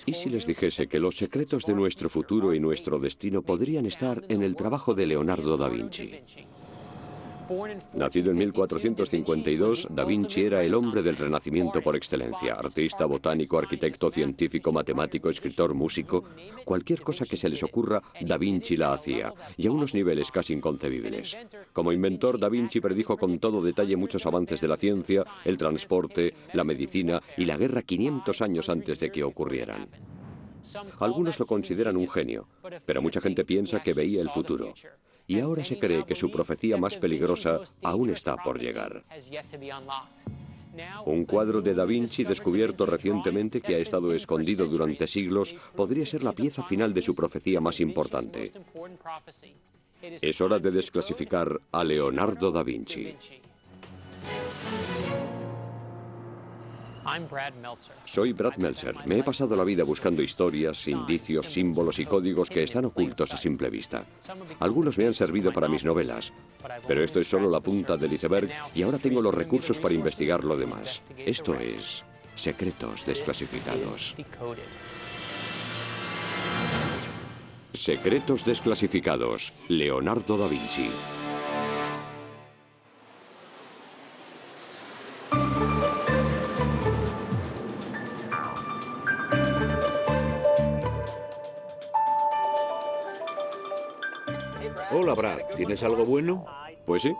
¿Y si les dijese que los secretos de nuestro futuro y nuestro destino podrían estar en el trabajo de Leonardo da Vinci? Nacido en 1452, Da Vinci era el hombre del Renacimiento por excelencia. Artista, botánico, arquitecto, científico, matemático, escritor, músico. Cualquier cosa que se les ocurra, Da Vinci la hacía, y a unos niveles casi inconcebibles. Como inventor, Da Vinci predijo con todo detalle muchos avances de la ciencia, el transporte, la medicina y la guerra 500 años antes de que ocurrieran. Algunos lo consideran un genio, pero mucha gente piensa que veía el futuro. Y ahora se cree que su profecía más peligrosa aún está por llegar. Un cuadro de Da Vinci descubierto recientemente, que ha estado escondido durante siglos, podría ser la pieza final de su profecía más importante. Es hora de desclasificar a Leonardo da Vinci. Soy Brad Meltzer. Me he pasado la vida buscando historias, indicios, símbolos y códigos que están ocultos a simple vista. Algunos me han servido para mis novelas, pero esto es solo la punta del iceberg y ahora tengo los recursos para investigar lo demás. Esto es Secretos Desclasificados. Secretos Desclasificados. Leonardo da Vinci. Hola, Brad. ¿Tienes algo bueno? Pues sí.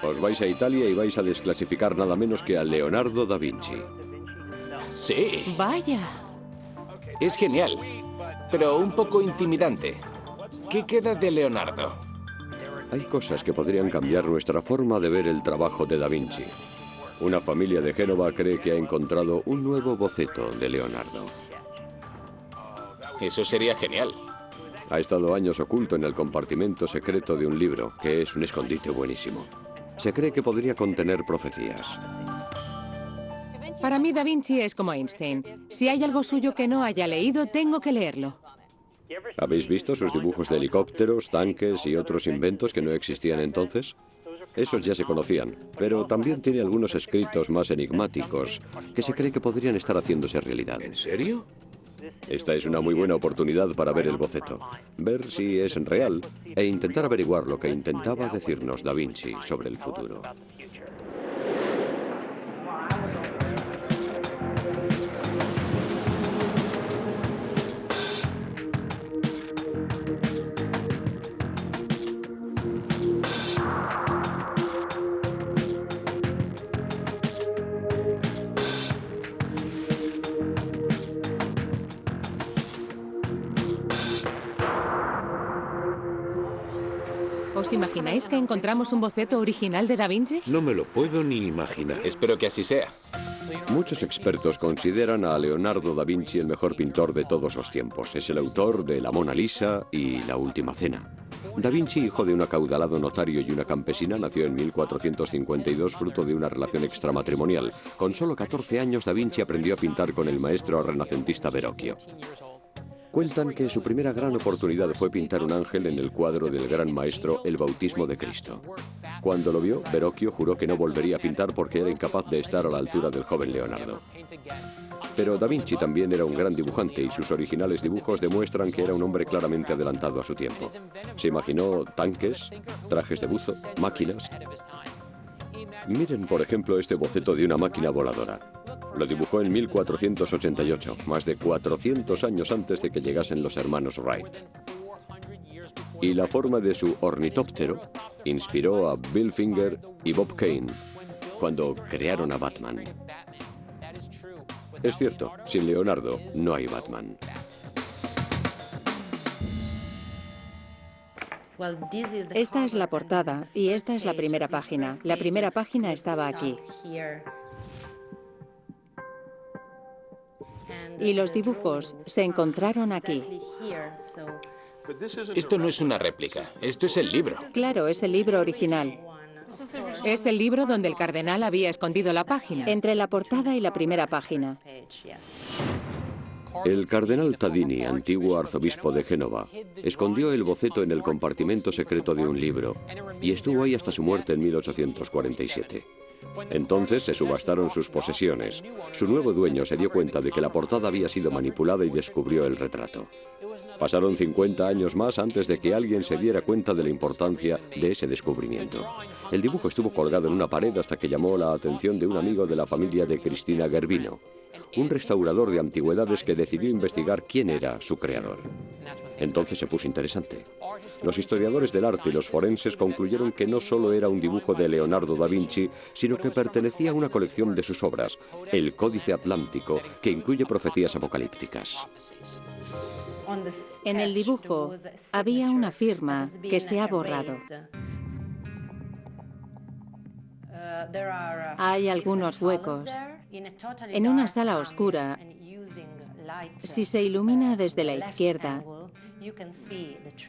Os vais a Italia y vais a desclasificar nada menos que a Leonardo da Vinci. Sí, Vaya. es genial, pero un poco intimidante. ¿Qué queda de Leonardo? Hay cosas que podrían cambiar nuestra forma de ver el trabajo de da Vinci. Una familia de Génova cree que ha encontrado un nuevo boceto de Leonardo. Eso sería genial. Ha estado años oculto en el compartimento secreto de un libro, que es un escondite buenísimo. Se cree que podría contener profecías. Para mí Da Vinci es como Einstein. Si hay algo suyo que no haya leído, tengo que leerlo. ¿Habéis visto sus dibujos de helicópteros, tanques y otros inventos que no existían entonces? Esos ya se conocían, pero también tiene algunos escritos más enigmáticos que se cree que podrían estar haciéndose realidad. ¿En serio? Esta es una muy buena oportunidad para ver el boceto, ver si es real e intentar averiguar lo que intentaba decirnos Da Vinci sobre el futuro. ¿Os imagináis que encontramos un boceto original de Da Vinci? No me lo puedo ni imaginar. Espero que así sea. Muchos expertos consideran a Leonardo da Vinci el mejor pintor de todos los tiempos. Es el autor de La Mona Lisa y La Última Cena. Da Vinci, hijo de un acaudalado notario y una campesina, nació en 1452 fruto de una relación extramatrimonial. Con solo 14 años, Da Vinci aprendió a pintar con el maestro renacentista Verrocchio. Cuentan que su primera gran oportunidad fue pintar un ángel en el cuadro del gran maestro El Bautismo de Cristo. Cuando lo vio, Verrocchio juró que no volvería a pintar porque era incapaz de estar a la altura del joven Leonardo. Pero Da Vinci también era un gran dibujante y sus originales dibujos demuestran que era un hombre claramente adelantado a su tiempo. Se imaginó tanques, trajes de buzo, máquinas. Miren, por ejemplo, este boceto de una máquina voladora. Lo dibujó en 1488, más de 400 años antes de que llegasen los hermanos Wright. Y la forma de su ornitóptero inspiró a Bill Finger y Bob Kane cuando crearon a Batman. Es cierto, sin Leonardo no hay Batman. Esta es la portada y esta es la primera página. La primera página estaba aquí. Y los dibujos se encontraron aquí. Esto no es una réplica, esto es el libro. Claro, es el libro original. Es el libro donde el cardenal había escondido la página. Entre la portada y la primera página. El cardenal Tadini, antiguo arzobispo de Génova, escondió el boceto en el compartimento secreto de un libro y estuvo ahí hasta su muerte en 1847. Entonces se subastaron sus posesiones. Su nuevo dueño se dio cuenta de que la portada había sido manipulada y descubrió el retrato. Pasaron 50 años más antes de que alguien se diera cuenta de la importancia de ese descubrimiento. El dibujo estuvo colgado en una pared hasta que llamó la atención de un amigo de la familia de Cristina Gervino, un restaurador de antigüedades que decidió investigar quién era su creador. Entonces se puso interesante. Los historiadores del arte y los forenses concluyeron que no solo era un dibujo de Leonardo da Vinci, sino que pertenecía a una colección de sus obras, el Códice Atlántico, que incluye profecías apocalípticas. En el dibujo había una firma que se ha borrado. Hay algunos huecos. En una sala oscura, si se ilumina desde la izquierda,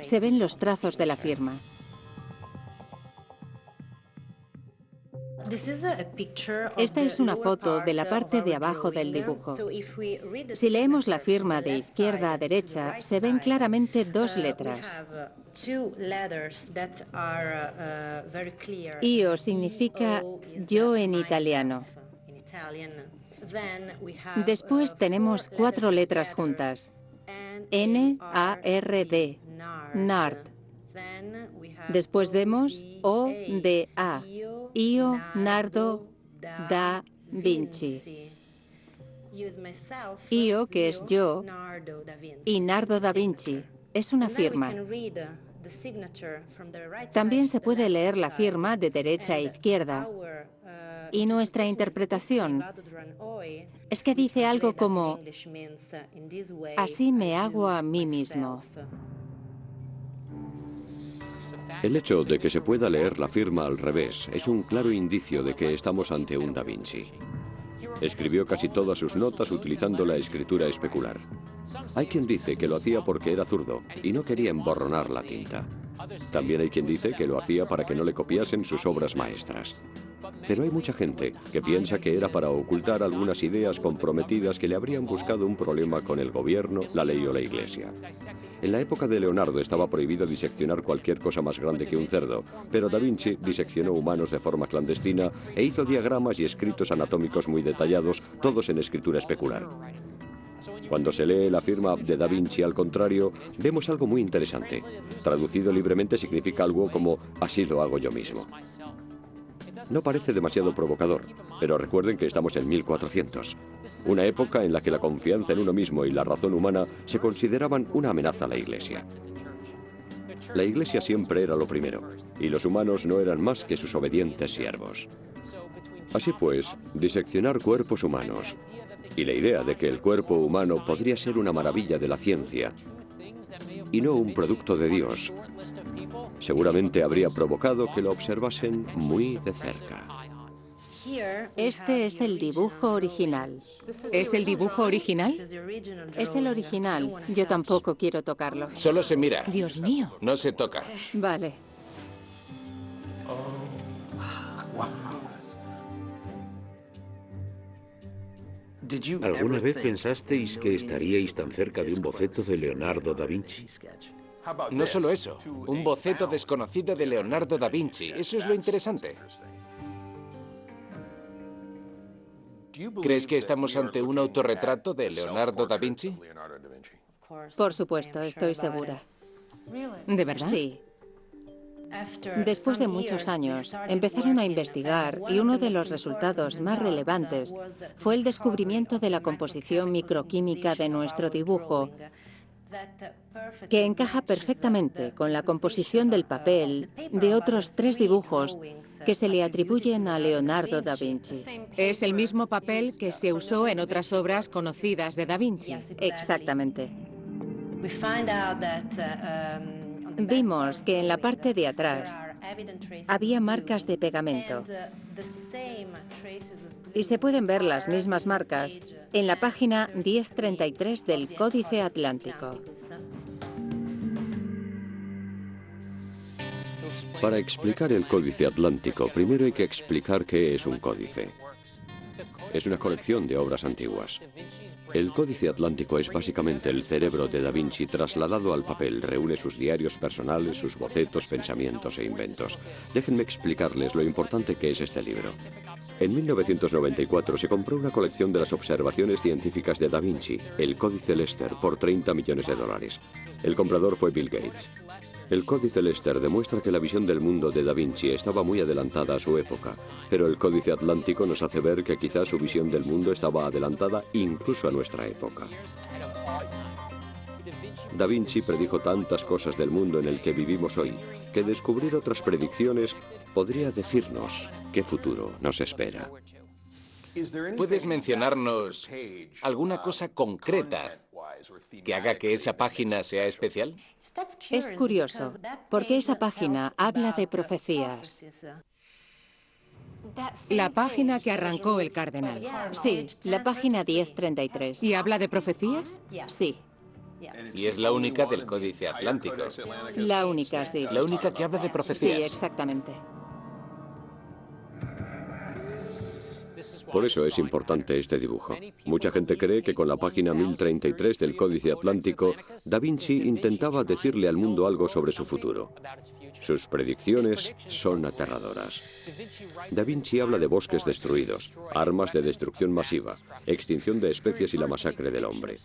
se ven los trazos de la firma. Esta es una foto de la parte de abajo del dibujo. Si leemos la firma de izquierda a derecha, se ven claramente dos letras. Io significa yo en italiano. Después tenemos 4 letras juntas. N-A-R-D, Nard. Después vemos O-D-A, Io Nardo da Vinci. Io, que es yo, y Nardo da Vinci, es una firma. También se puede leer la firma de derecha a izquierda. Y nuestra interpretación es que dice algo como, así me hago a mí mismo. El hecho de que se pueda leer la firma al revés es un claro indicio de que estamos ante un Da Vinci. Escribió casi todas sus notas utilizando la escritura especular. Hay quien dice que lo hacía porque era zurdo y no quería emborronar la tinta. También hay quien dice que lo hacía para que no le copiasen sus obras maestras. Pero hay mucha gente que piensa que era para ocultar algunas ideas comprometidas que le habrían buscado un problema con el gobierno, la ley o la iglesia. En la época de Leonardo estaba prohibido diseccionar cualquier cosa más grande que un cerdo, pero Da Vinci diseccionó humanos de forma clandestina e hizo diagramas y escritos anatómicos muy detallados, todos en escritura especular. Cuando se lee la firma de Da Vinci al contrario, vemos algo muy interesante. Traducido libremente significa algo como así lo hago yo mismo. No parece demasiado provocador, pero recuerden que estamos en 1400, una época en la que la confianza en uno mismo y la razón humana se consideraban una amenaza a la Iglesia. La Iglesia siempre era lo primero, y los humanos no eran más que sus obedientes siervos. Así pues, diseccionar cuerpos humanos y la idea de que el cuerpo humano podría ser una maravilla de la ciencia y no un producto de Dios, seguramente habría provocado que lo observasen muy de cerca. Este es el dibujo original. ¿Es el dibujo original? Es el original. Yo tampoco quiero tocarlo. Solo se mira. Dios mío. No se toca. Vale. ¿Alguna vez pensasteis que estaríais tan cerca de un boceto de Leonardo da Vinci? No solo eso, un boceto desconocido de Leonardo da Vinci. Eso es lo interesante. ¿Crees que estamos ante un autorretrato de Leonardo da Vinci? Por supuesto, estoy segura. ¿De verdad? Sí. Después de muchos años, empezaron a investigar y uno de los resultados más relevantes fue el descubrimiento de la composición microquímica de nuestro dibujo, que encaja perfectamente con la composición del papel de otros 3 dibujos que se le atribuyen a Leonardo da Vinci. Es el mismo papel que se usó en otras obras conocidas de Da Vinci. Exactamente. Vimos que en la parte de atrás había marcas de pegamento y se pueden ver las mismas marcas en la página 1033 del Códice Atlántico. Para explicar el Códice Atlántico, primero hay que explicar qué es un códice. Es una colección de obras antiguas. El Códice Atlántico es básicamente el cerebro de Da Vinci trasladado al papel. Reúne sus diarios personales, sus bocetos, pensamientos e inventos. Déjenme explicarles lo importante que es este libro. En 1994 se compró una colección de las observaciones científicas de Da Vinci, el Códice Lester, por $30 millones. El comprador fue Bill Gates. El Códice Lester demuestra que la visión del mundo de Da Vinci estaba muy adelantada a su época, pero el Códice Atlántico nos hace ver que quizás su visión del mundo estaba adelantada incluso a nuestra época. Da Vinci predijo tantas cosas del mundo en el que vivimos hoy, que descubrir otras predicciones podría decirnos qué futuro nos espera. ¿Puedes mencionarnos alguna cosa concreta que haga que esa página sea especial? Es curioso, porque esa página habla de profecías. La página que arrancó el cardenal. Sí, la página 1033. ¿Y habla de profecías? Sí, Y es la única del Códice Atlántico. la única, sí. La única que habla de Sí, profecías. exactamente. Por eso es importante este dibujo. Mucha gente cree que con la página 1033 del Códice Atlántico, Da Vinci intentaba decirle al mundo algo sobre su futuro. Sus predicciones son aterradoras. Da Vinci habla de bosques destruidos, armas de destrucción masiva, extinción de especies y la masacre del hombre.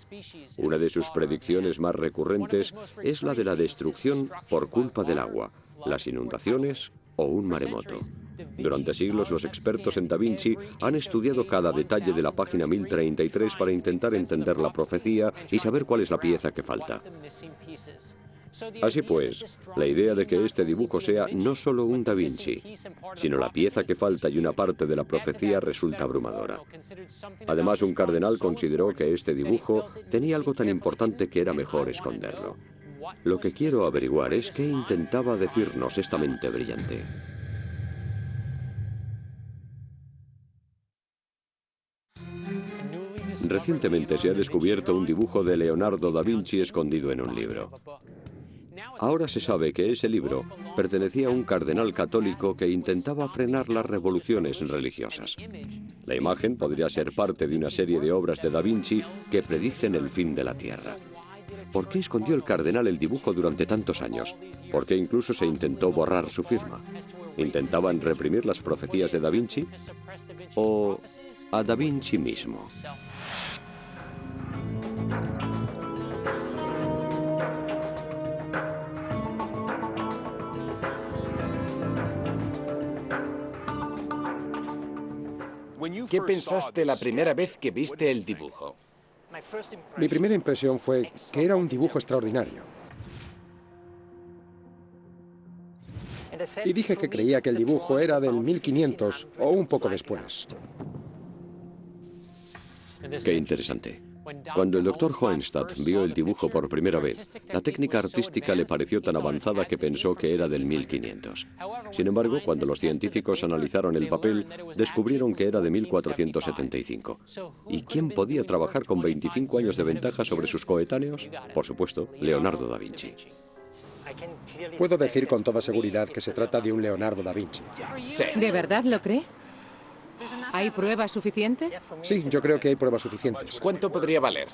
Una de sus predicciones más recurrentes es la de la destrucción por culpa del agua, las inundaciones o un maremoto. Durante siglos, los expertos en Da Vinci han estudiado cada detalle de la página 1033 para intentar entender la profecía y saber cuál es la pieza que falta. Así pues, la idea de que este dibujo sea no solo un Da Vinci, sino la pieza que falta y una parte de la profecía resulta abrumadora. Además, un cardenal consideró que este dibujo tenía algo tan importante que era mejor esconderlo. Lo que quiero averiguar es qué intentaba decirnos esta mente brillante. Recientemente se ha descubierto un dibujo de Leonardo da Vinci escondido en un libro. Ahora se sabe que ese libro pertenecía a un cardenal católico que intentaba frenar las revoluciones religiosas. La imagen podría ser parte de una serie de obras de da Vinci que predicen el fin de la Tierra. ¿Por qué escondió el cardenal el dibujo durante tantos años? ¿Por qué incluso se intentó borrar su firma? ¿Intentaban reprimir las profecías de Da Vinci? ¿O a Da Vinci mismo? ¿Qué pensaste la primera vez que viste el dibujo? Mi primera impresión fue que era un dibujo extraordinario. Y dije que creía que el dibujo era del 1500 o un poco después. Qué interesante. Cuando el doctor Hohenstadt vio el dibujo por primera vez, la técnica artística le pareció tan avanzada que pensó que era del 1500. Sin embargo, cuando los científicos analizaron el papel, descubrieron que era de 1475. ¿Y quién podía trabajar con 25 años de ventaja sobre sus coetáneos? Por supuesto, Leonardo da Vinci. Puedo decir con toda seguridad que se trata de un Leonardo da Vinci. Sí. ¿De verdad lo cree? ¿Hay pruebas suficientes? Sí, yo creo que hay pruebas suficientes. ¿Cuánto podría valer?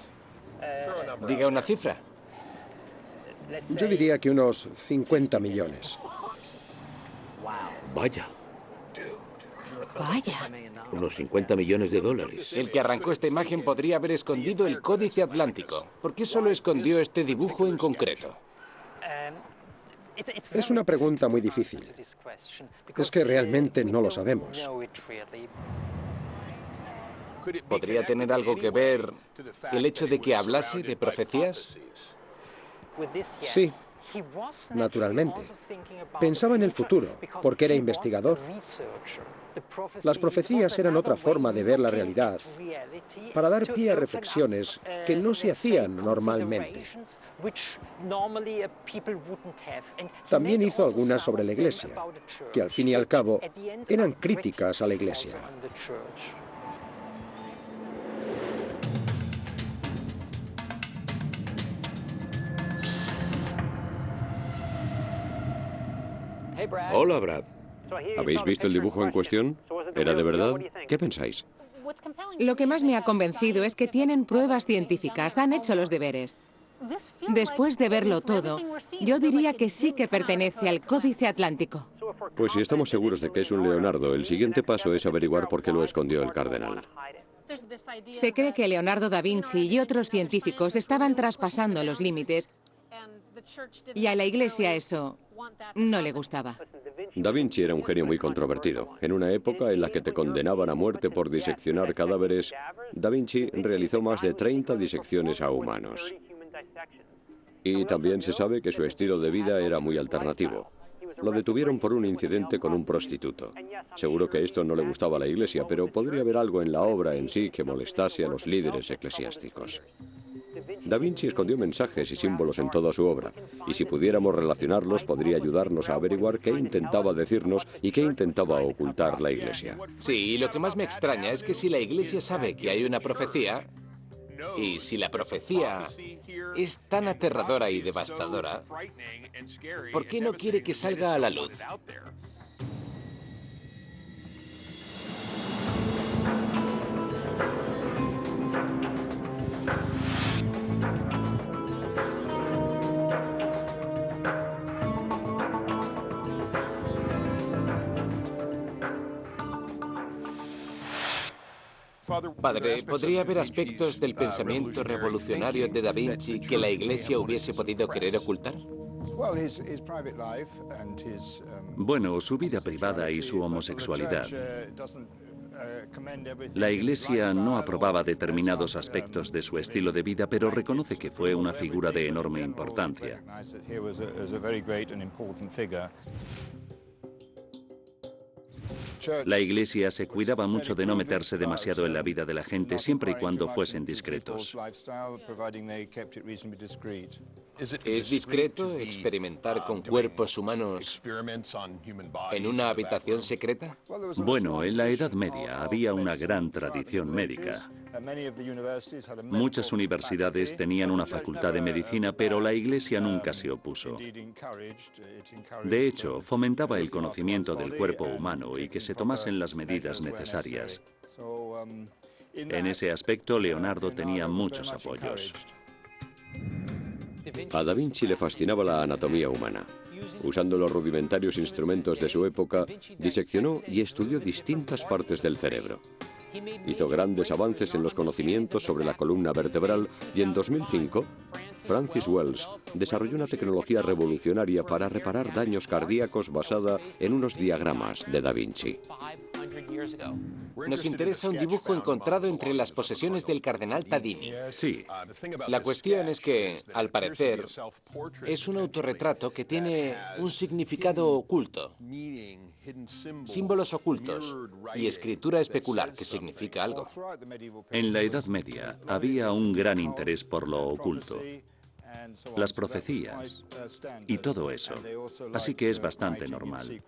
Diga una cifra. Yo diría que unos 50 millones. Vaya, Vaya. unos 50 millones de dólares. El que arrancó esta imagen podría haber escondido el Códice Atlántico. ¿Por qué solo escondió este dibujo en concreto? Es una pregunta muy difícil. Es que realmente no lo sabemos. ¿Podría tener algo que ver el hecho de que hablase de profecías? Sí, naturalmente. Pensaba en el futuro, porque era investigador. Las profecías eran otra forma de ver la realidad, para dar pie a reflexiones que no se hacían normalmente. También hizo algunas sobre la Iglesia, que al fin y al cabo eran críticas a la Iglesia. Hola, Brad. ¿Habéis visto el dibujo en cuestión? ¿Era de verdad? ¿Qué pensáis? Lo que más me ha convencido es que tienen pruebas científicas, han hecho los deberes. Después de verlo todo, yo diría que sí que pertenece al Códice Atlántico. Pues si estamos seguros de que es un Leonardo, el siguiente paso es averiguar por qué lo escondió el cardenal. Se cree que Leonardo da Vinci y otros científicos estaban traspasando los límites y a la Iglesia eso no le gustaba. Da Vinci era un genio muy controvertido. En una época en la que te condenaban a muerte por diseccionar cadáveres, Da Vinci realizó más de 30 disecciones a humanos. Y también se sabe que su estilo de vida era muy alternativo. Lo detuvieron por un incidente con un prostituto. Seguro que esto no le gustaba a la Iglesia, pero podría haber algo en la obra en sí que molestase a los líderes eclesiásticos. Da Vinci escondió mensajes y símbolos en toda su obra, y si pudiéramos relacionarlos podría ayudarnos a averiguar qué intentaba decirnos y qué intentaba ocultar la Iglesia. Sí, y lo que más me extraña es que si la Iglesia sabe que hay una profecía, y si la profecía es tan aterradora y devastadora, ¿por qué no quiere que salga a la luz? Padre, ¿podría haber aspectos del pensamiento revolucionario de Da Vinci que la Iglesia hubiese podido querer ocultar? Bueno, su vida privada y su homosexualidad. La Iglesia no aprobaba determinados aspectos de su estilo de vida, pero reconoce que fue una figura de enorme importancia. La Iglesia se cuidaba mucho de no meterse demasiado en la vida de la gente, siempre y cuando fuesen discretos. ¿Es discreto experimentar con cuerpos humanos en una habitación secreta? Bueno, en la Edad Media había una gran tradición médica. Muchas universidades tenían una facultad de medicina, pero la Iglesia nunca se opuso. De hecho, fomentaba el conocimiento del cuerpo humano y que se tomasen las medidas necesarias. En ese aspecto, Leonardo tenía muchos apoyos. A Da Vinci le fascinaba la anatomía humana. Usando los rudimentarios instrumentos de su época, diseccionó y estudió distintas partes del cerebro. Hizo grandes avances en los conocimientos sobre la columna vertebral y en 2005, Francis Wells desarrolló una tecnología revolucionaria para reparar daños cardíacos basada en unos diagramas de Da Vinci. Nos interesa un dibujo encontrado entre las posesiones del cardenal Tadini. Sí. La cuestión es que, al parecer, es un autorretrato que tiene un significado oculto, símbolos ocultos y escritura especular, que significa algo. En la Edad Media había un gran interés por lo oculto, las profecías y todo eso, así que es bastante normal.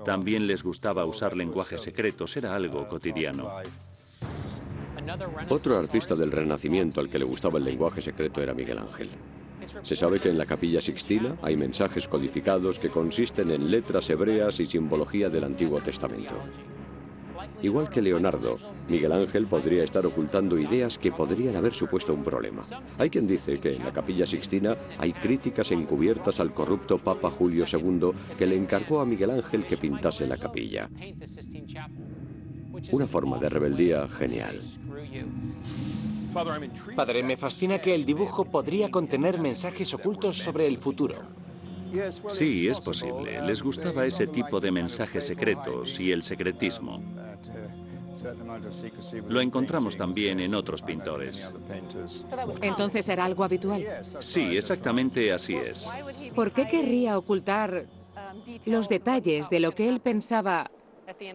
También les gustaba usar lenguajes secretos, era algo cotidiano. Otro artista del Renacimiento al que le gustaba el lenguaje secreto era Miguel Ángel. Se sabe que en la Capilla Sixtina hay mensajes codificados que consisten en letras hebreas y simbología del Antiguo Testamento. Igual que Leonardo, Miguel Ángel podría estar ocultando ideas que podrían haber supuesto un problema. Hay quien dice que en la Capilla Sixtina hay críticas encubiertas al corrupto Papa Julio II que le encargó a Miguel Ángel que pintase la capilla. Una forma de rebeldía genial. Padre, me fascina que el dibujo podría contener mensajes ocultos sobre el futuro. Sí, es posible. Les gustaba ese tipo de mensajes secretos y el secretismo. Lo encontramos también en otros pintores. Entonces era algo habitual. Sí, exactamente así es. ¿Por qué querría ocultar los detalles de lo que él pensaba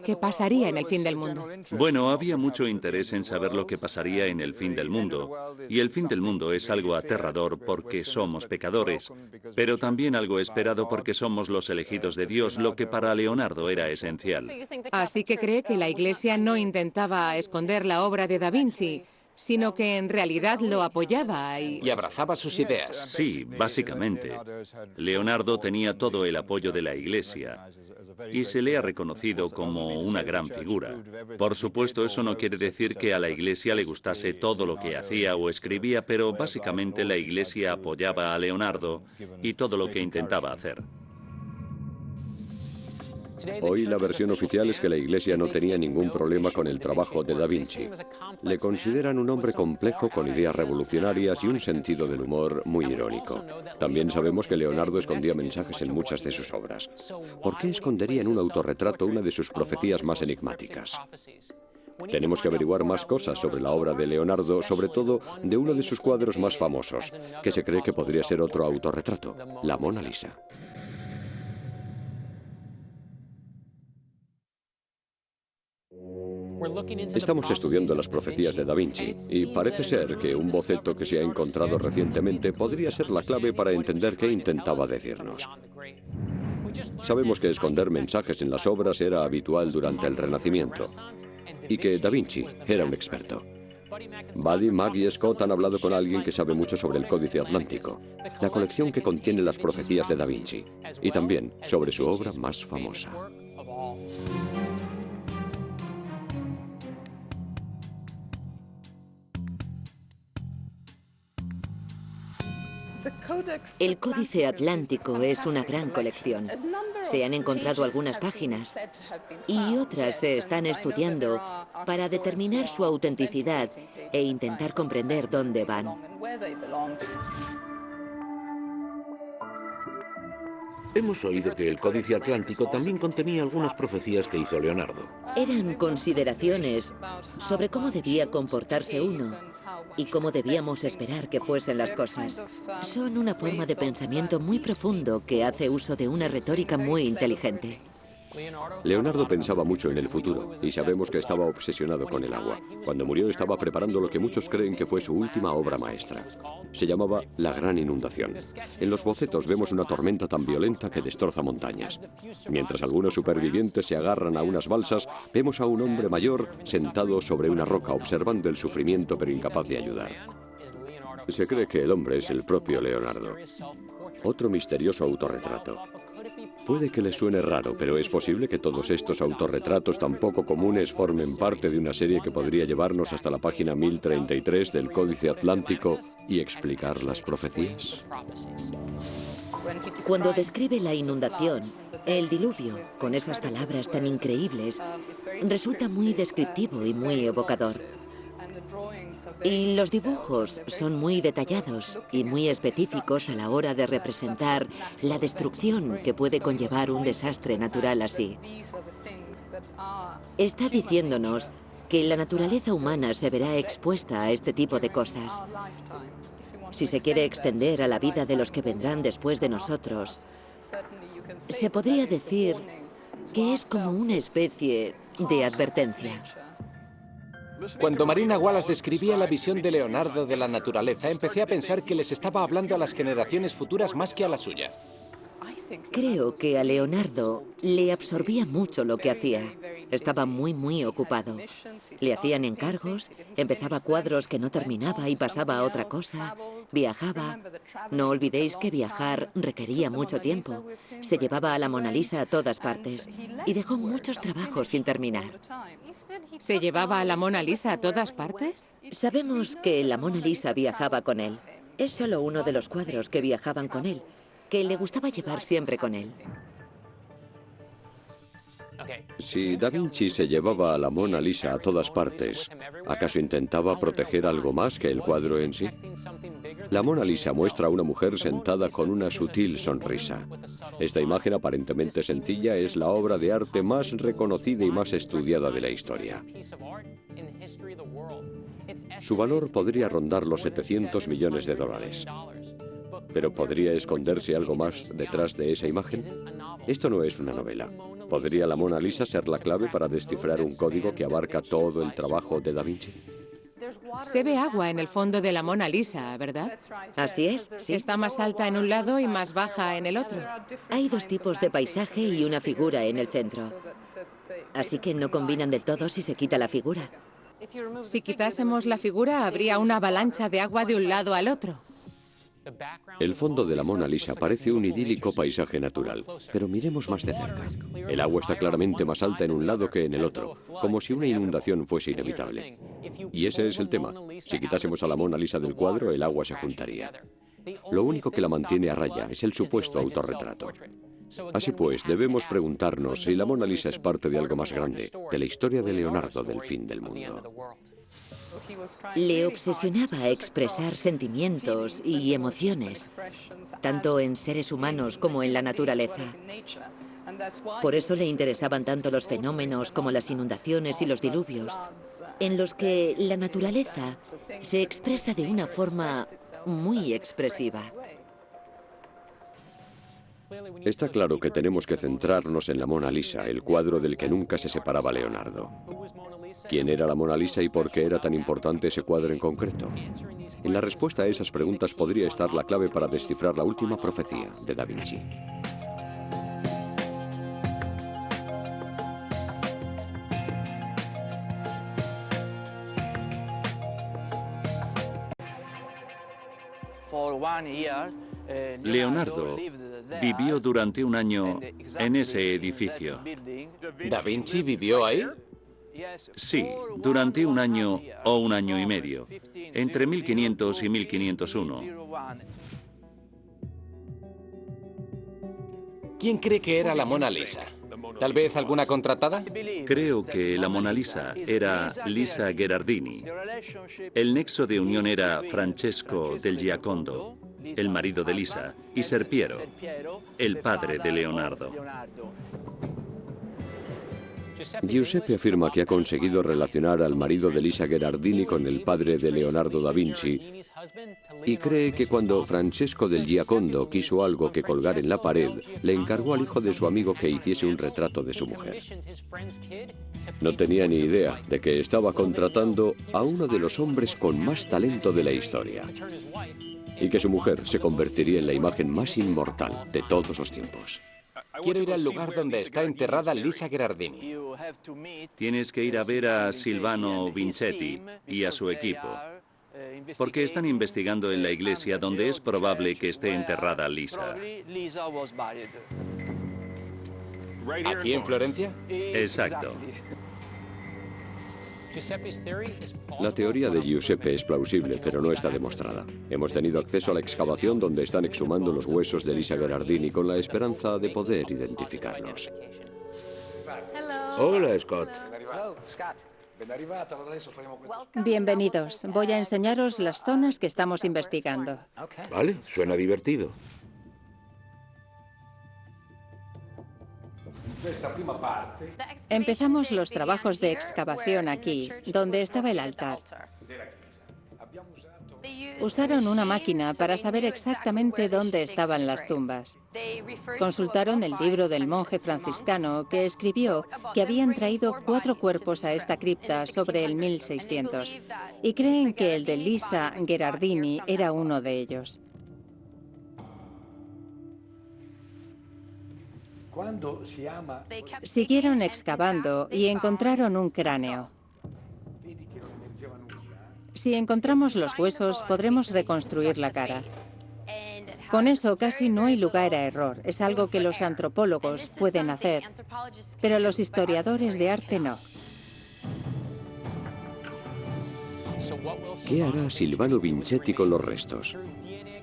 que pasaría en el fin del mundo? Bueno, había mucho interés en saber lo que pasaría en el fin del mundo. Y el fin del mundo es algo aterrador porque somos pecadores, pero también algo esperado porque somos los elegidos de Dios, lo que para Leonardo era esencial. Así que cree que la Iglesia no intentaba esconder la obra de Da Vinci, sino que en realidad lo apoyaba y abrazaba sus ideas. Sí, básicamente. Leonardo tenía todo el apoyo de la Iglesia y se le ha reconocido como una gran figura. Por supuesto, eso no quiere decir que a la Iglesia le gustase todo lo que hacía o escribía, pero básicamente la Iglesia apoyaba a Leonardo y todo lo que intentaba hacer. Hoy la versión oficial es que la Iglesia no tenía ningún problema con el trabajo de Da Vinci. Le consideran un hombre complejo con ideas revolucionarias y un sentido del humor muy irónico. También sabemos que Leonardo escondía mensajes en muchas de sus obras. ¿Por qué escondería en un autorretrato una de sus profecías más enigmáticas? Tenemos que averiguar más cosas sobre la obra de Leonardo, sobre todo de uno de sus cuadros más famosos, que se cree que podría ser otro autorretrato, la Mona Lisa. Estamos estudiando las profecías de Da Vinci y parece ser que un boceto que se ha encontrado recientemente podría ser la clave para entender qué intentaba decirnos. Sabemos que esconder mensajes en las obras era habitual durante el Renacimiento y que Da Vinci era un experto. Buddy, Mac y Scott han hablado con alguien que sabe mucho sobre el Códice Atlántico, la colección que contiene las profecías de Da Vinci, y también sobre su obra más famosa. El Códice Atlántico es una gran colección. Se han encontrado algunas páginas y otras se están estudiando para determinar su autenticidad e intentar comprender dónde van. Hemos oído que el Códice Atlántico también contenía algunas profecías que hizo Leonardo. Eran consideraciones sobre cómo debía comportarse uno y cómo debíamos esperar que fuesen las cosas. Son una forma de pensamiento muy profundo que hace uso de una retórica muy inteligente. Leonardo pensaba mucho en el futuro y sabemos que estaba obsesionado con el agua. Cuando murió estaba preparando lo que muchos creen que fue su última obra maestra. Se llamaba La Gran Inundación. En los bocetos vemos una tormenta tan violenta que destroza montañas. Mientras algunos supervivientes se agarran a unas balsas, vemos a un hombre mayor sentado sobre una roca observando el sufrimiento pero incapaz de ayudar. Se cree que el hombre es el propio Leonardo. Otro misterioso autorretrato. Puede que le suene raro, pero es posible que todos estos autorretratos tan poco comunes formen parte de una serie que podría llevarnos hasta la página 1033 del Códice Atlántico y explicar las profecías. Cuando describe la inundación, el diluvio, con esas palabras tan increíbles, resulta muy descriptivo y muy evocador. Y los dibujos son muy detallados y muy específicos a la hora de representar la destrucción que puede conllevar un desastre natural así. Está diciéndonos que la naturaleza humana se verá expuesta a este tipo de cosas. Si se quiere extender a la vida de los que vendrán después de nosotros, se podría decir que es como una especie de advertencia. Cuando Marina Wallace describía la visión de Leonardo de la naturaleza, empecé a pensar que les estaba hablando a las generaciones futuras más que a la suya. Creo que a Leonardo le absorbía mucho lo que hacía. Estaba muy ocupado. Le hacían encargos, empezaba cuadros que no terminaba y pasaba a otra cosa, viajaba. No olvidéis que viajar requería mucho tiempo. Se llevaba a la Mona Lisa a todas partes y dejó muchos trabajos sin terminar. ¿Se llevaba a la Mona Lisa a todas partes? Sabemos que la Mona Lisa viajaba con él. Es solo uno de los cuadros que viajaban con él, que le gustaba llevar siempre con él. Si Da Vinci se llevaba a la Mona Lisa a todas partes, ¿acaso intentaba proteger algo más que el cuadro en sí? La Mona Lisa muestra a una mujer sentada con una sutil sonrisa. Esta imagen aparentemente sencilla es la obra de arte más reconocida y más estudiada de la historia. Su valor podría rondar los 700 millones de dólares. ¿Pero podría esconderse algo más detrás de esa imagen? Esto no es una novela. ¿Podría la Mona Lisa ser la clave para descifrar un código que abarca todo el trabajo de Da Vinci? Se ve agua en el fondo de la Mona Lisa, ¿verdad? Así es, sí. Está más alta en un lado y más baja en el otro. Hay dos tipos de paisaje y una figura en el centro. Así que no combinan del todo si se quita la figura. Si quitásemos la figura, habría una avalancha de agua de un lado al otro. El fondo de la Mona Lisa parece un idílico paisaje natural, pero miremos más de cerca. El agua está claramente más alta en un lado que en el otro, como si una inundación fuese inevitable. Y ese es el tema. Si quitásemos a la Mona Lisa del cuadro, el agua se juntaría. Lo único que la mantiene a raya es el supuesto autorretrato. Así pues, debemos preguntarnos si la Mona Lisa es parte de algo más grande, de la historia de Leonardo del fin del mundo. Le obsesionaba expresar sentimientos y emociones, tanto en seres humanos como en la naturaleza. Por eso le interesaban tanto los fenómenos como las inundaciones y los diluvios, en los que la naturaleza se expresa de una forma muy expresiva. Está claro que tenemos que centrarnos en la Mona Lisa, el cuadro del que nunca se separaba Leonardo. ¿Quién era la Mona Lisa y por qué era tan importante ese cuadro en concreto? En la respuesta a esas preguntas podría estar la clave para descifrar la última profecía de Da Vinci. Leonardo vivió durante un año en ese edificio. ¿Da Vinci vivió ahí? Sí, durante un año o un año y medio, entre 1500 y 1501. ¿Quién cree que era la Mona Lisa? ¿Tal vez alguna contratada? Creo que la Mona Lisa era Lisa Gherardini. El nexo de unión era Francesco del Giacondo, el marido de Lisa, y Ser Piero, el padre de Leonardo. Giuseppe afirma que ha conseguido relacionar al marido de Lisa Gherardini con el padre de Leonardo da Vinci y cree que cuando Francesco del Giacondo quiso algo que colgar en la pared, le encargó al hijo de su amigo que hiciese un retrato de su mujer. No tenía ni idea de que estaba contratando a uno de los hombres con más talento de la historia y que su mujer se convertiría en la imagen más inmortal de todos los tiempos. Quiero ir al lugar donde está enterrada Lisa Gherardini. Tienes que ir a ver a Silvano Vincetti y a su equipo, porque están investigando en la iglesia donde es probable que esté enterrada Lisa. ¿Aquí en Florencia? Exacto. La teoría de Giuseppe es plausible, pero no está demostrada. Hemos tenido acceso a la excavación donde están exhumando los huesos de Lisa Gherardini con la esperanza de poder identificarlos. Hola, Scott. Bienvenidos. Voy a enseñaros las zonas que estamos investigando. Vale, suena divertido. Empezamos los trabajos de excavación aquí, donde estaba el altar. Usaron una máquina para saber exactamente dónde estaban las tumbas. Consultaron el libro del monje franciscano que escribió que habían traído 4 cuerpos a esta cripta sobre el 1600 y creen que el de Lisa Gherardini era uno de ellos. Siguieron excavando y encontraron un cráneo. Si encontramos los huesos, podremos reconstruir la cara. Con eso casi no hay lugar a error. Es algo que los antropólogos pueden hacer, pero los historiadores de arte no. ¿Qué hará Silvano Vincetti con los restos?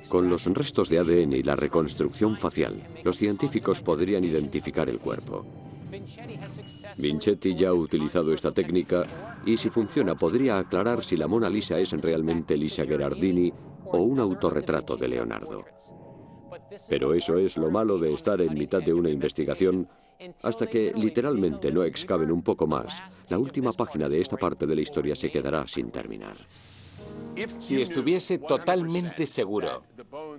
Con los restos de ADN y la reconstrucción facial, los científicos podrían identificar el cuerpo. Vincetti ya ha utilizado esta técnica y si funciona podría aclarar si la Mona Lisa es realmente Lisa Gherardini o un autorretrato de Leonardo. Pero eso es lo malo de estar en mitad de una investigación. Hasta que literalmente no excaven un poco más, la última página de esta parte de la historia se quedará sin terminar. Si estuviese totalmente seguro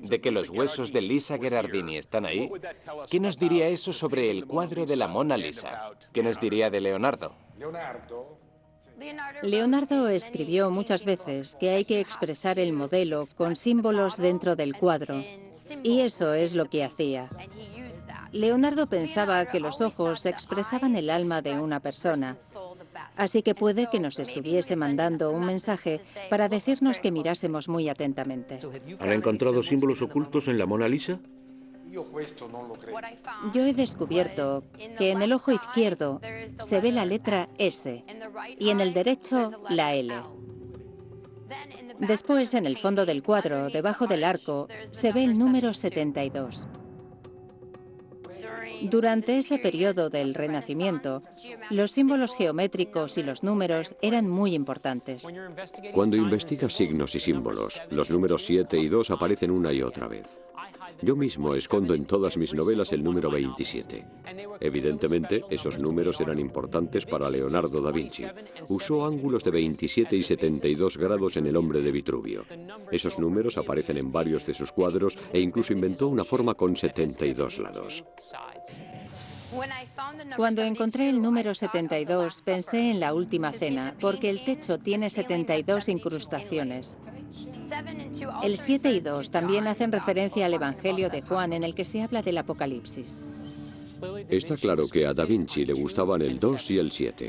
de que los huesos de Lisa Gherardini están ahí, ¿qué nos diría eso sobre el cuadro de la Mona Lisa? ¿Qué nos diría de Leonardo? Leonardo escribió muchas veces que hay que expresar el modelo con símbolos dentro del cuadro, y eso es lo que hacía. Leonardo pensaba que los ojos expresaban el alma de una persona, así que puede que nos estuviese mandando un mensaje para decirnos que mirásemos muy atentamente. ¿Han encontrado símbolos ocultos en la Mona Lisa? Yo he descubierto que en el ojo izquierdo se ve la letra S y en el derecho la L. Después, en el fondo del cuadro, debajo del arco, se ve el número 72. Durante ese periodo del Renacimiento, los símbolos geométricos y los números eran muy importantes. Cuando investigas signos y símbolos, los números 7 y 2 aparecen una y otra vez. Yo mismo escondo en todas mis novelas el número 27. Evidentemente, esos números eran importantes para Leonardo da Vinci. Usó ángulos de 27 y 72 grados en El hombre de Vitruvio. Esos números aparecen en varios de sus cuadros e incluso inventó una forma con 72 lados. Cuando encontré el número 72, pensé en la última cena, porque el techo tiene 72 incrustaciones. El 7 y 2 también hacen referencia al Evangelio de Juan, en el que se habla del Apocalipsis. Está claro que a Da Vinci le gustaban el 2 y el 7.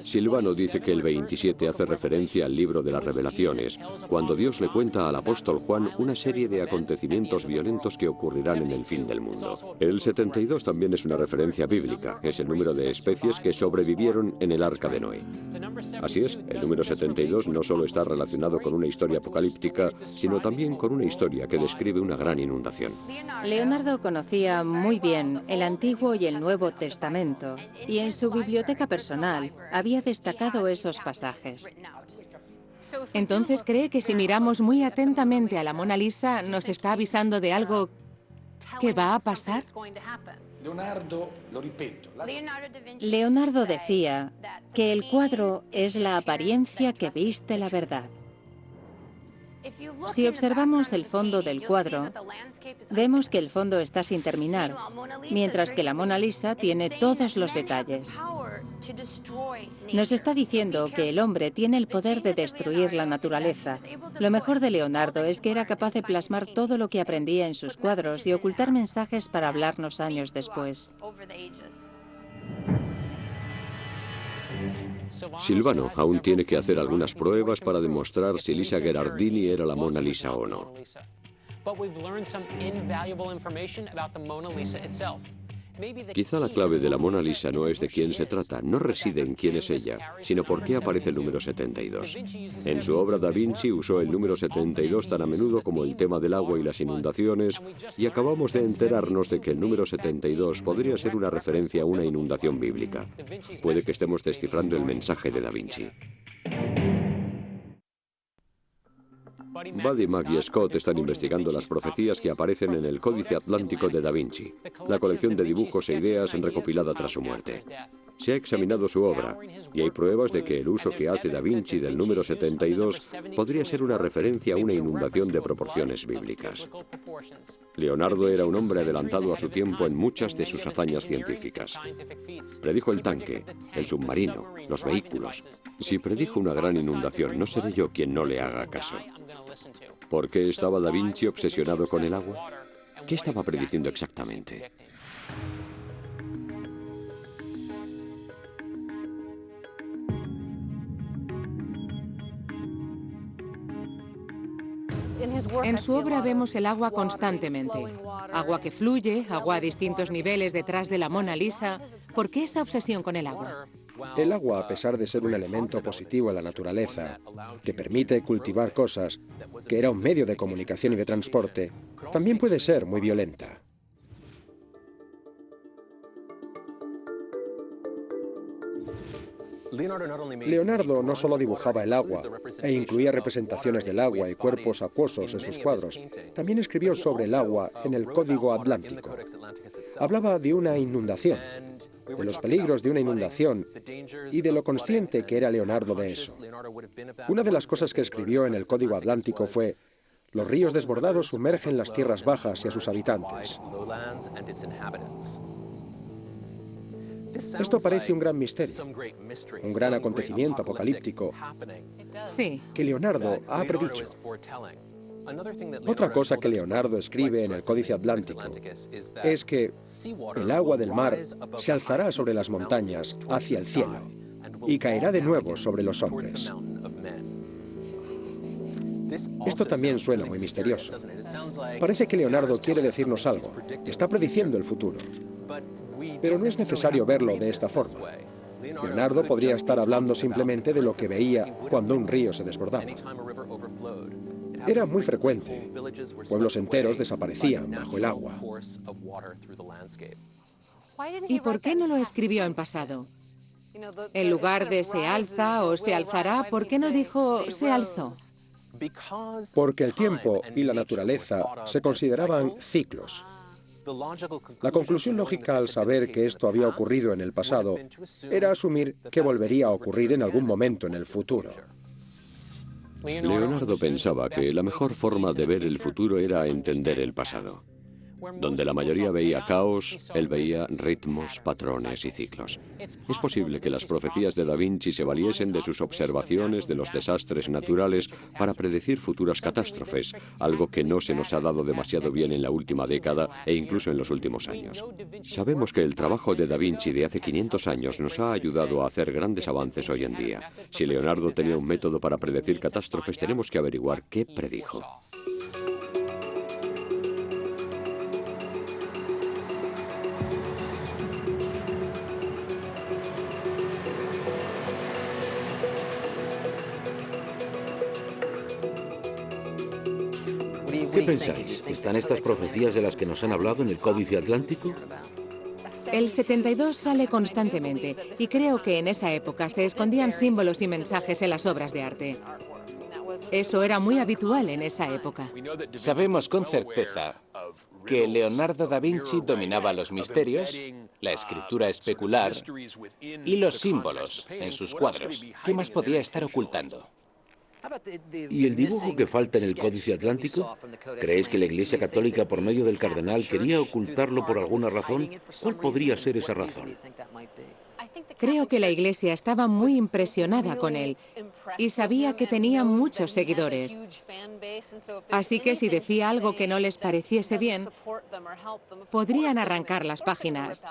Silvano dice que el 27 hace referencia al libro de las Revelaciones, cuando Dios le cuenta al apóstol Juan una serie de acontecimientos violentos que ocurrirán en el fin del mundo. El 72 también es una referencia bíblica, es el número de especies que sobrevivieron en el arca de Noé. Así es, el número 72 no solo está relacionado con una historia apocalíptica, sino también con una historia que describe una gran inundación. Leonardo conocía muy bien el Antiguo y el Nuevo Testamento, y en su biblioteca personal había destacado esos pasajes. Entonces, ¿cree que si miramos muy atentamente a la Mona Lisa nos está avisando de algo que va a pasar? Leonardo decía que el cuadro es la apariencia que viste la verdad. Si observamos el fondo del cuadro, vemos que el fondo está sin terminar, mientras que la Mona Lisa tiene todos los detalles. Nos está diciendo que el hombre tiene el poder de destruir la naturaleza. Lo mejor de Leonardo es que era capaz de plasmar todo lo que aprendía en sus cuadros y ocultar mensajes para hablarnos años después. Silvano aún tiene que hacer algunas pruebas para demostrar si Lisa Gherardini era la Mona Lisa o no. Quizá la clave de la Mona Lisa no es de quién se trata, no reside en quién es ella, sino por qué aparece el número 72. En su obra Da Vinci usó el número 72 tan a menudo como el tema del agua y las inundaciones, y acabamos de enterarnos de que el número 72 podría ser una referencia a una inundación bíblica. Puede que estemos descifrando el mensaje de Da Vinci. Buddy, Mack y Scott están investigando las profecías que aparecen en el Códice Atlántico de Da Vinci, la colección de dibujos e ideas recopilada tras su muerte. Se ha examinado su obra y hay pruebas de que el uso que hace Da Vinci del número 72 podría ser una referencia a una inundación de proporciones bíblicas. Leonardo era un hombre adelantado a su tiempo en muchas de sus hazañas científicas. Predijo el tanque, el submarino, los vehículos. Si predijo una gran inundación, no seré yo quien no le haga caso. ¿Por qué estaba Da Vinci obsesionado con el agua? ¿Qué estaba prediciendo exactamente? En su obra vemos el agua constantemente. Agua que fluye, agua a distintos niveles detrás de la Mona Lisa. ¿Por qué esa obsesión con el agua? El agua, a pesar de ser un elemento positivo en la naturaleza, que permite cultivar cosas, que era un medio de comunicación y de transporte, también puede ser muy violenta. Leonardo no solo dibujaba el agua e incluía representaciones del agua y cuerpos acuosos en sus cuadros, también escribió sobre el agua en el Código Atlántico. Hablaba de una inundación, de los peligros de una inundación y de lo consciente que era Leonardo de eso. Una de las cosas que escribió en el Código Atlántico fue: los ríos desbordados sumergen las tierras bajas y a sus habitantes. Esto parece un gran misterio, un gran acontecimiento apocalíptico que Leonardo ha predicho. Otra cosa que Leonardo escribe en el Códice Atlántico es que el agua del mar se alzará sobre las montañas hacia el cielo y caerá de nuevo sobre los hombres. Esto también suena muy misterioso. Parece que Leonardo quiere decirnos algo, está prediciendo el futuro. Pero no es necesario verlo de esta forma. Leonardo podría estar hablando simplemente de lo que veía cuando un río se desbordaba. Era muy frecuente. Pueblos enteros desaparecían bajo el agua. ¿Y por qué no lo escribió en pasado? En lugar de se alza o se alzará, ¿por qué no dijo se alzó? Porque el tiempo y la naturaleza se consideraban ciclos. La conclusión lógica al saber que esto había ocurrido en el pasado era asumir que volvería a ocurrir en algún momento en el futuro. Leonardo pensaba que la mejor forma de ver el futuro era entender el pasado. Donde la mayoría veía caos, él veía ritmos, patrones y ciclos. Es posible que las profecías de Da Vinci se valiesen de sus observaciones de los desastres naturales para predecir futuras catástrofes, algo que no se nos ha dado demasiado bien en la última década e incluso en los últimos años. Sabemos que el trabajo de Da Vinci de hace 500 años nos ha ayudado a hacer grandes avances hoy en día. Si Leonardo tenía un método para predecir catástrofes, tenemos que averiguar qué predijo. ¿Qué pensáis? ¿Están estas profecías de las que nos han hablado en el Códice Atlántico? El 72 sale constantemente y creo que en esa época se escondían símbolos y mensajes en las obras de arte. Eso era muy habitual en esa época. Sabemos con certeza que Leonardo da Vinci dominaba los misterios, la escritura especular y los símbolos en sus cuadros. ¿Qué más podía estar ocultando? ¿Y el dibujo que falta en el Códice Atlántico? ¿Creéis que la Iglesia Católica, por medio del cardenal, quería ocultarlo por alguna razón? ¿Cuál podría ser esa razón? Creo que la Iglesia estaba muy impresionada con él y sabía que tenía muchos seguidores. Así que si decía algo que no les pareciese bien, podrían arrancar las páginas.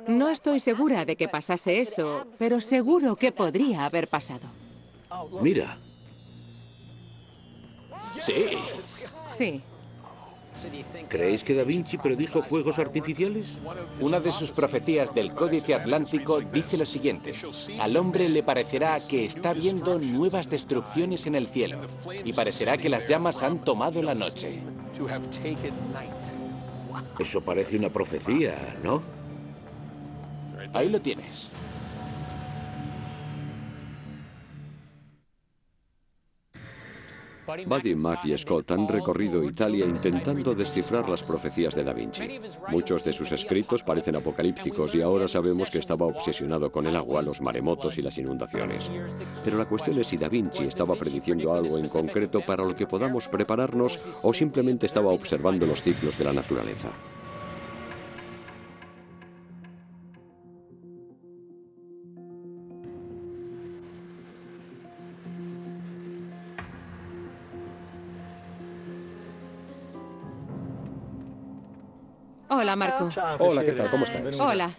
No estoy segura de que pasase eso, pero seguro que podría haber pasado. Mira. Sí. Sí. ¿Creéis que Da Vinci predijo fuegos artificiales? Una de sus profecías del Códice Atlántico dice lo siguiente: al hombre le parecerá que está viendo nuevas destrucciones en el cielo y parecerá que las llamas han tomado la noche. Eso parece una profecía, ¿no? Ahí lo tienes. Buddy, Mack y Scott han recorrido Italia intentando descifrar las profecías de Da Vinci. Muchos de sus escritos parecen apocalípticos y ahora sabemos que estaba obsesionado con el agua, los maremotos y las inundaciones. Pero la cuestión es si Da Vinci estaba prediciendo algo en concreto para lo que podamos prepararnos o simplemente estaba observando los ciclos de la naturaleza. Hola, Marco. Hola, ¿qué tal? ¿Cómo estás? Hola.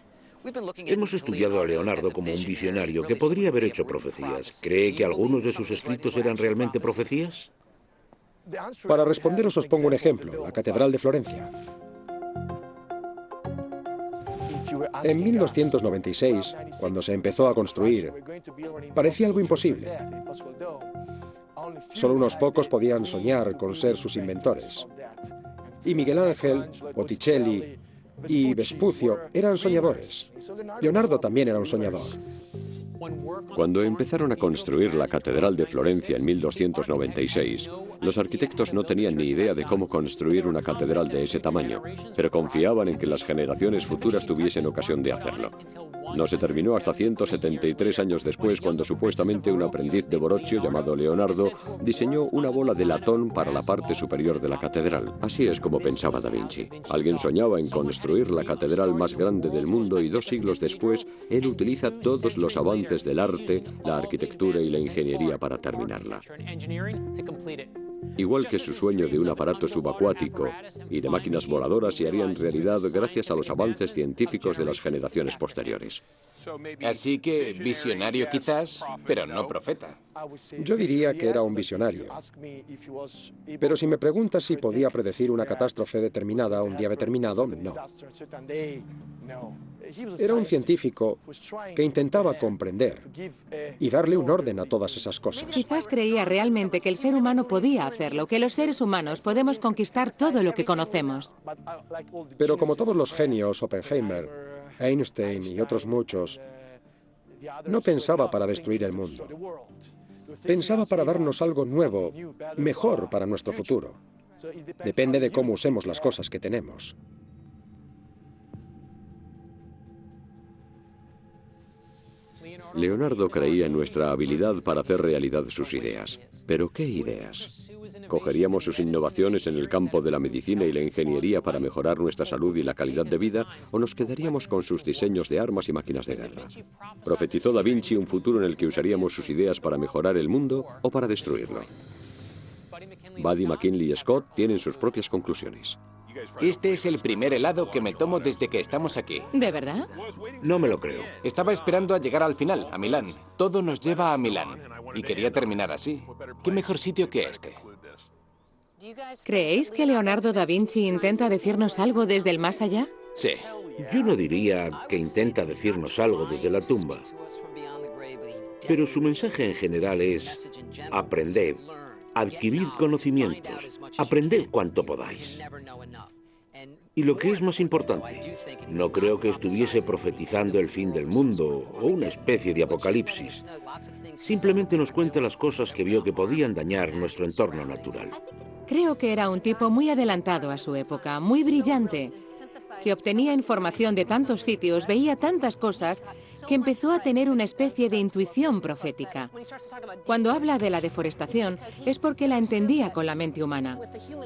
Hemos estudiado a Leonardo como un visionario que podría haber hecho profecías. ¿Cree que algunos de sus escritos eran realmente profecías? Para responderos os pongo un ejemplo, la Catedral de Florencia. En 1296, cuando se empezó a construir, parecía algo imposible. Solo unos pocos podían soñar con ser sus inventores. Y Miguel Ángel, Botticelli y Vespucio eran soñadores. Leonardo también era un soñador. Cuando empezaron a construir la Catedral de Florencia en 1296, los arquitectos no tenían ni idea de cómo construir una catedral de ese tamaño, pero confiaban en que las generaciones futuras tuviesen ocasión de hacerlo. No se terminó hasta 173 años después, cuando supuestamente un aprendiz de Borocchio llamado Leonardo diseñó una bola de latón para la parte superior de la catedral. Así es como pensaba Da Vinci. Alguien soñaba en construir la catedral más grande del mundo y 2 siglos después, él utiliza todos los avances del arte, la arquitectura y la ingeniería para terminarla. Igual que su sueño de un aparato subacuático y de máquinas voladoras se harían realidad gracias a los avances científicos de las generaciones posteriores. Así que visionario quizás, pero no profeta. Yo diría que era un visionario. Pero si me preguntas si podía predecir una catástrofe determinada un día determinado, no. Era un científico que intentaba comprender y darle un orden a todas esas cosas. Quizás creía realmente que el ser humano podía a hacerlo, que los seres humanos podemos conquistar todo lo que conocemos. Pero como todos los genios, Oppenheimer, Einstein y otros muchos, no pensaba para destruir el mundo. Pensaba para darnos algo nuevo, mejor para nuestro futuro. Depende de cómo usemos las cosas que tenemos. Leonardo creía en nuestra habilidad para hacer realidad sus ideas. ¿Pero qué ideas? ¿Cogeríamos sus innovaciones en el campo de la medicina y la ingeniería para mejorar nuestra salud y la calidad de vida, o nos quedaríamos con sus diseños de armas y máquinas de guerra? ¿Profetizó Da Vinci un futuro en el que usaríamos sus ideas para mejorar el mundo o para destruirlo? Buddy, McKinley y Scott tienen sus propias conclusiones. Este es el primer helado que me tomo desde que estamos aquí. ¿De verdad? No me lo creo. Estaba esperando a llegar al final, a Milán. Todo nos lleva a Milán. Y quería terminar así. ¿Qué mejor sitio que este? ¿Creéis que Leonardo da Vinci intenta decirnos algo desde el más allá? Sí. Yo no diría que intenta decirnos algo desde la tumba. Pero su mensaje en general es: aprended, adquirid conocimientos, aprended cuanto podáis. Y lo que es más importante, no creo que estuviese profetizando el fin del mundo o una especie de apocalipsis. Simplemente nos cuenta las cosas que vio que podían dañar nuestro entorno natural. Creo que era un tipo muy adelantado a su época, muy brillante, que obtenía información de tantos sitios, veía tantas cosas, que empezó a tener una especie de intuición profética. Cuando habla de la deforestación, es porque la entendía con la mente humana.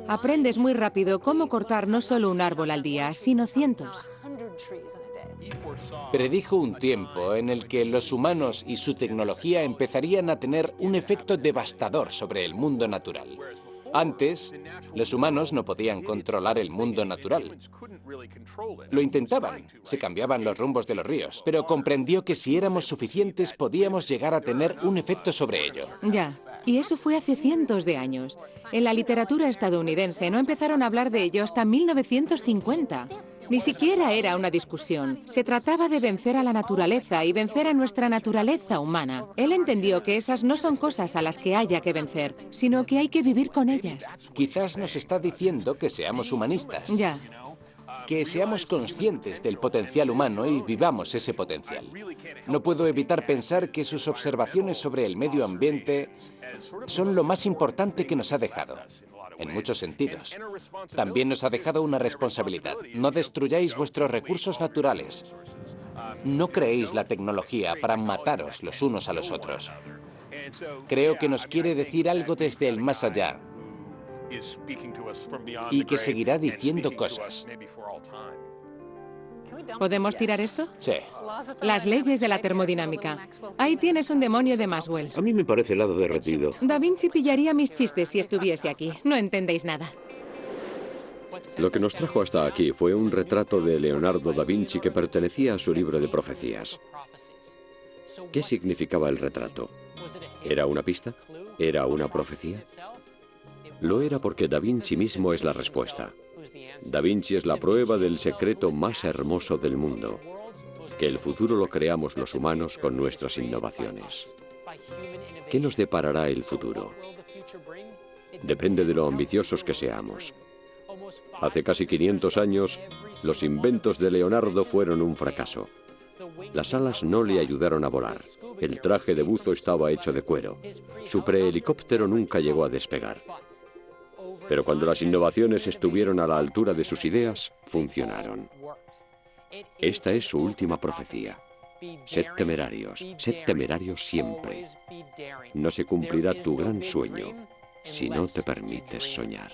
Aprendes muy rápido cómo cortar no solo un árbol al día, sino cientos. Predijo un tiempo en el que los humanos y su tecnología empezarían a tener un efecto devastador sobre el mundo natural. Antes, los humanos no podían controlar el mundo natural. Lo intentaban, se cambiaban los rumbos de los ríos, pero comprendió que si éramos suficientes podíamos llegar a tener un efecto sobre ello. Ya, y eso fue hace cientos de años. En la literatura estadounidense no empezaron a hablar de ello hasta 1950. Ni siquiera era una discusión. Se trataba de vencer a la naturaleza y vencer a nuestra naturaleza humana. Él entendió que esas no son cosas a las que haya que vencer, sino que hay que vivir con ellas. Quizás nos está diciendo que seamos humanistas. Ya. Que seamos conscientes del potencial humano y vivamos ese potencial. No puedo evitar pensar que sus observaciones sobre el medio ambiente son lo más importante que nos ha dejado. En muchos sentidos. También nos ha dejado una responsabilidad. No destruyáis vuestros recursos naturales. No creéis la tecnología para mataros los unos a los otros. Creo que nos quiere decir algo desde el más allá y que seguirá diciendo cosas. ¿Podemos tirar eso? Sí. Las leyes de la termodinámica. Ahí tienes un demonio de Maxwell. A mí me parece helado derretido. Da Vinci pillaría mis chistes si estuviese aquí. No entendéis nada. Lo que nos trajo hasta aquí fue un retrato de Leonardo da Vinci que pertenecía a su libro de profecías. ¿Qué significaba el retrato? ¿Era una pista? ¿Era una profecía? Lo era porque Da Vinci mismo es la respuesta. Da Vinci es la prueba del secreto más hermoso del mundo, que el futuro lo creamos los humanos con nuestras innovaciones. ¿Qué nos deparará el futuro? Depende de lo ambiciosos que seamos. Hace casi 500 años, los inventos de Leonardo fueron un fracaso. Las alas no le ayudaron a volar. El traje de buzo estaba hecho de cuero. Su prehelicóptero nunca llegó a despegar. Pero cuando las innovaciones estuvieron a la altura de sus ideas, funcionaron. Esta es su última profecía. Sed temerarios siempre. No se cumplirá tu gran sueño si no te permites soñar.